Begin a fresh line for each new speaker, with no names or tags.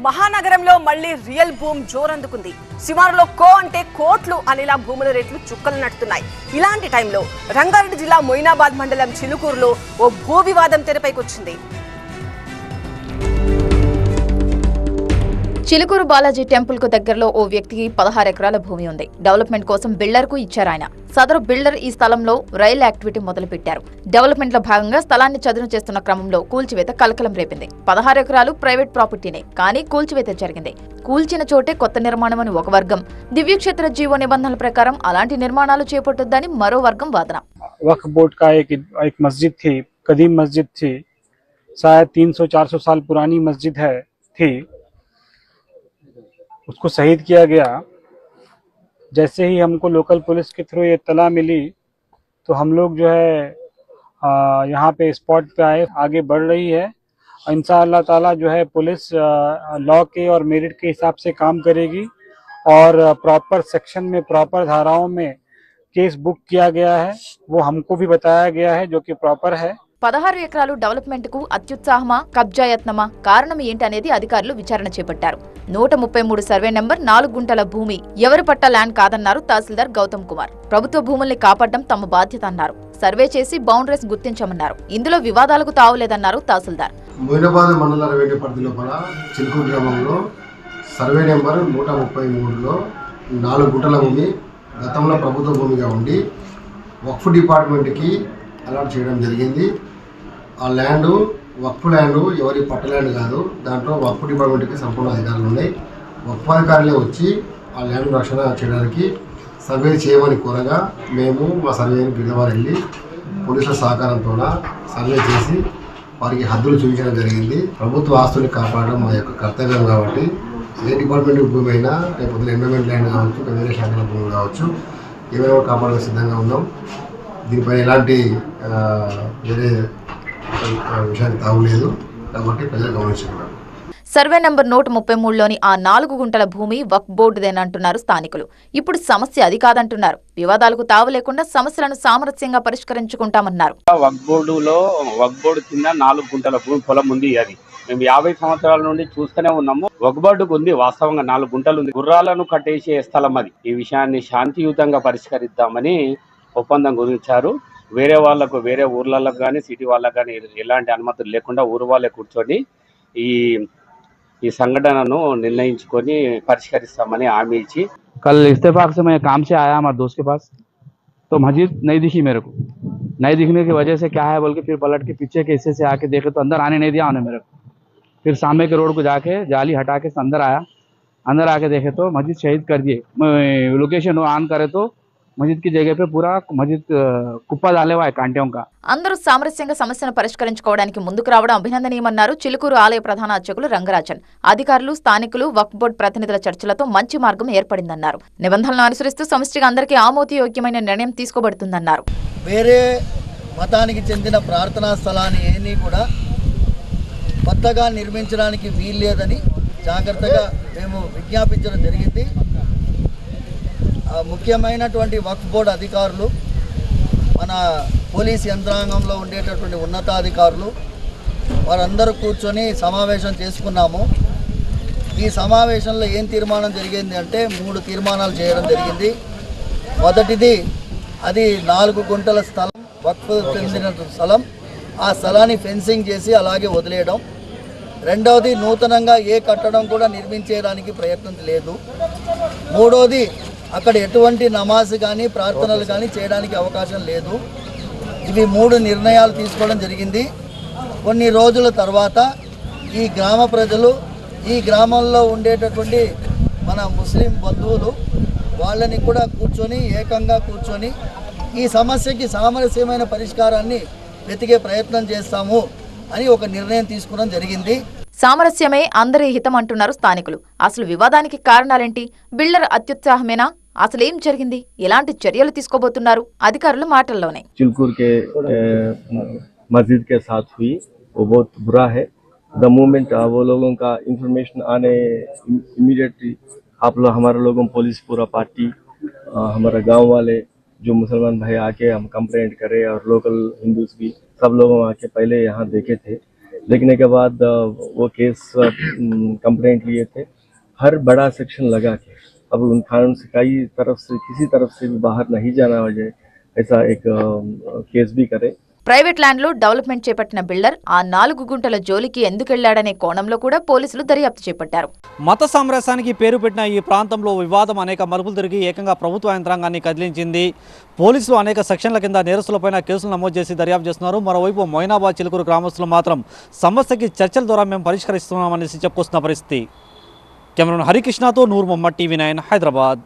మహానగరంలో మళ్లీ real boom జోరందుకుంది. శివారులో కో అంటే కోట్లు అనేలా భూముల రేట్లు చుక్కలు నడుతున్నాయి. ఇలాంటి టైంలో రంగారెడ్డి జిల్లా మొయినాబాద్ మండలం చిలుకూరులో ఓ భూ వివాదం తెరపైకొచ్చింది.
చిలుకూరు బాలాజీ టెంపుల్ కు దగ్గరలో ఓ వ్యక్తికి 16 ఎకరాల భూమి ఉంది. డెవలప్మెంట్ కోసం బిల్డర్ కు ఇచ్చారాయన. సదరు బిల్డర్ ఈ స్థలంలో రైల్ యాక్టివిటీ మొదలుపెట్టారు. డెవలప్మెంట్ లో భాగంగా స్థలాన్ని చదును చేస్తున్న క్రమంలో కూల్చివేత కలకలం రేపింది. 16 ఎకరాలు ప్రైవేట్ ప్రాపర్టీనే, కానీ కూల్చివేత జరిగింది. కూల్చిన చోటే కొత్త నిర్మాణం అని ఒక వర్గం, దివ్యక్షేత్ర జీవో నిబంధనల ప్రకారం అలాంటి నిర్మాణాలు చేపట్టొద్దని మరో వర్గం వాదన.
वक्फ बोर्ड का एक मस्जिद थी, कदीम मस्जिद थी, शायद 300-400 साल पुरानी मस्जिद थी। उसको शहीद किया गया। जैसे ही हमको लोकल पुलिस के थ्रू ये इत्तला मिली तो हम लोग जो है यहाँ पे स्पॉट पे आए। आगे बढ़ रही है। इंशाअल्लाह ताला जो है पुलिस लॉ के और मेरिट के हिसाब से काम करेगी और प्रॉपर सेक्शन में, प्रॉपर धाराओं में केस बुक किया गया है। वो हमको भी बताया गया है जो कि प्रॉपर है।
16 ఎకరాలు డెవలప్మెంట్ కు అత్యుత్సాహమా, కబ్జా యత్నమా, కారణం ఏంటనేది అధికారులు విచారణ చేపట్టారు. 133 సర్వే నెంబర్ 4 గుంటల భూమి ఎవరి పట్ట ల్యాండ్ కాదన్నారు తహసీల్దార్ గౌతమ్ కుమార్. ప్రభుత్వ భూముల్ని కాపాడడం తమ బాధ్యత అన్నారు. సర్వే చేసి బౌండరీస్ గుర్తించమన్నారు. ఇందులో వివాదాలకు తావులేదన్నారు తహసీల్దార్.
మొయినాబాద్ మండల రెవెన్యూ పరిధి లోపల చిలుకూరు గ్రామంలో సర్వే నెంబర్ 133లో 4 గుంటల భూమి గతంలో ప్రభుత్వ భూమిగా ఉండి వక్ఫ్ డిపార్ట్మెంట్కి అలాట్ చేయడం జరిగింది. ఆ ల్యాండ్ వక్ఫ్ ల్యాండ్ ఎవరి పట్ట ల్యాండ్ కాదు. దాంట్లో వక్ఫ్ డిపార్ట్మెంట్కి సంపూర్ణ అధికారులు ఉన్నాయి. వక్ఫ్ అధికారులే వచ్చి ఆ ల్యాండ్ రక్షణ చేయడానికి సర్వే చేయమని కోరగా మేము మా సర్వేని గిరివారు వెళ్ళి పోలీసుల సహకారంతో సర్వే చేసి వారికి హద్దులు చూపించడం జరిగింది. ప్రభుత్వ ఆస్తుల్ని కాపాడడం మా యొక్క కర్తవ్యం కాబట్టి ఏ డిపార్ట్మెంట్ భూమి అయినా, లేకపోతే ఎన్విరాన్మెంట్ ల్యాండ్ కావచ్చు, వేరే శాఖల భూమి కావచ్చు, ఏమైనా కాపాడడానికి సిద్ధంగా ఉన్నాం. దీనిపై ఎలాంటి వేరే విషయానికి తావులేదు కాబట్టి ప్రజలు గమనించుకున్నారు.
సర్వే నంబర్ 133లోని ఆ 4 గుంటల భూమి వక్ఫ్ బోర్డుదేనంటున్నారు స్థానికులు. ఇప్పుడు సమస్య అది కాదంటున్నారు. వివాదాలకు తావు లేకుండా సమస్యలను సామరస్యంగా పరిష్కరించుకుంటామన్నారు.
వక్ఫ్ బోర్డు కింద 4 గుంటల భూమి పొలం ఉంది. అది మేము 50 సంవత్సరాల నుండి చూస్తూనే ఉన్నాము. వక్ఫ్ బోర్డుకు ఉంది, వాస్తవంగా 4 గుంటలు ఉంది. గుర్రాలను కట్టేసే స్థలం అది. ఈ విషయాన్ని శాంతియుతంగా పరిష్కరిద్దామని ఒప్పందం గురించారు. వేరే వాళ్ళకు, వేరే ఊర్లకు కానీ సిటీ వాళ్ళకు కానీ ఎలాంటి అనుమతులు లేకుండా ఊరు వాళ్ళే కూర్చొని ఈ సంఘటనను నిర్ణయించుకొని పరిష్కరిస్తామని హామీ ఇచ్చి
कल इस्तेफाक से मैं काम से आया हमारे दोस्त के पास, तो मस्जिद नहीं दिखी मेरे को। नहीं दिखने की वजह से क्या है बोल के फिर पलट के पीछे के हिस्से से आके देखे तो अंदर आने नहीं दिया उन्हें मेरे को। फिर सामने के रोड को जाके जाली हटा के अंदर आया। अंदर आके देखे तो मस्जिद शहीद कर दिए। लोकेशन ऑन करे तो మస్జిద్ కి జగह पे पूरा మస్జిద్ కుప్ప डाले हुआ है कांटेों का।
అందరూ సామరస్యంగా సమస్యను పరిష్కరించుకోవడానికి ముందుకు రావడం అభినందనీయమన్నారు చిలుకూరు ఆలయ ప్రధాన అర్చకులు రంగరాజన్. అధికారులు, స్థానికులు, వక్ఫ్ బోర్డు ప్రతినిధుల చర్చలతో మంచి మార్గం ఏర్పడిందన్నారు. నిబంధనలను అనుసరిస్తూ సమిష్టిగా అందరికీ ఆమోదయోగ్యమైన నిర్ణయం తీసుకోబడుతుందన్నారు.
వేరే మతానికి చెందిన ప్రార్థనా స్థలాన్ని ఏమీ కూడా కొత్తగా నిర్మించడానికి వీల్లేదని జాగ్రత్తగా మేము విజ్ఞాపించడం జరిగింది. ముఖ్యమైనటువంటి వక్ఫ్ బోర్డు అధికారులు, మన పోలీస్ యంత్రాంగంలో ఉండేటటువంటి ఉన్నతాధికారులు వారందరూ కూర్చొని సమావేశం చేసుకున్నాము. ఈ సమావేశంలో ఏం తీర్మానం జరిగింది అంటే 3 తీర్మానాలు చేయడం జరిగింది. మొదటిది, అది 4 గుంటల స్థలం, వక్ఫ్ చెందిన స్థలం, ఆ స్థలాన్ని ఫెన్సింగ్ చేసి అలాగే వదిలేయడం. రెండవది, నూతనంగా ఏ కట్టడం కూడా నిర్మించేయడానికి ప్రయత్నం లేదు. మూడవది, అక్కడ ఎటువంటి నమాజ్ కానీ ప్రార్థనలు కానీ చేయడానికి అవకాశం లేదు. ఇవి 3 నిర్ణయాలు తీసుకోవడం జరిగింది. కొన్ని రోజుల తర్వాత ఈ గ్రామ ప్రజలు, ఈ గ్రామంలో ఉండేటటువంటి మన ముస్లిం బంధువులు వాళ్ళని కూడా ఏకంగా కూర్చొని ఈ సమస్యకి సామరస్యమైన పరిష్కారాన్ని వెతికే ప్రయత్నం చేస్తాము అని ఒక నిర్ణయం తీసుకోవడం జరిగింది.
సామరస్యమే అందరి హితం అంటున్నారు స్థానికులు. అసలు వివాదానికి కారణాలేంటి? బిల్డర్ అత్యుత్సాహమేనా? అసలు ఏం జరిగింది? ఎలాంటి చర్యలు తీసుకోబోతున్నారు? అధికారుల మాటల్లోనే.
चिलकूर के मस्जिद के साथ हुई वो बहुत बुरा है। द मोमेंट वो लोगों का इंफॉर्मेशन आने इमीडिएटली आप लोग, हमारे लोगों, पुलिस, पूरा पार्टी, हमारा गांव वाले जो मुसलमान भाई आके हम कंप्लेंट करे और लोकल हिंदूज भी सब लोगों आके पहले यहाँ देखे थे। लिखने के बाद वो केस कंप्लेंट लिए थे, हर बड़ा सेक्शन लगा के अब उन कानून से कई तरफ से किसी तरफ से भी बाहर नहीं जाना हो जाए, ऐसा एक केस भी करे।
ప్రైవేట్ ల్యాండ్లో డెవలప్మెంట్ చేపట్టిన బిల్డర్ ఆ 4 గుంటల జోలికి ఎందుకెళ్లాడనే కోణంలో కూడా పోలీసులు దర్యాప్తు చేపట్టారు.
మత సామ్రాజ్యానికి పేరు పెట్టిన ఈ ప్రాంతంలో వివాదం అనేక మలుపులు తిరిగి ఏకంగా ప్రభుత్వ యంత్రాంగాన్ని కదిలించింది. పోలీసులు అనేక సెక్షన్ల కింద నేరస్తులపైన కేసులు నమోదు చేసి దర్యాప్తు చేస్తున్నారు. మరోవైపు మొయినాబాద్ చిలుకూరు గ్రామస్తులు మాత్రం సమస్యకి చర్చల ద్వారా మేము పరిష్కరిస్తున్నామనేసి చెప్పుకొస్తున్న పరిస్థితి. కెమెరామెన్ హరికృష్ణతో నూర్ మొహమ్మద్, TV9 హైదరాబాద్.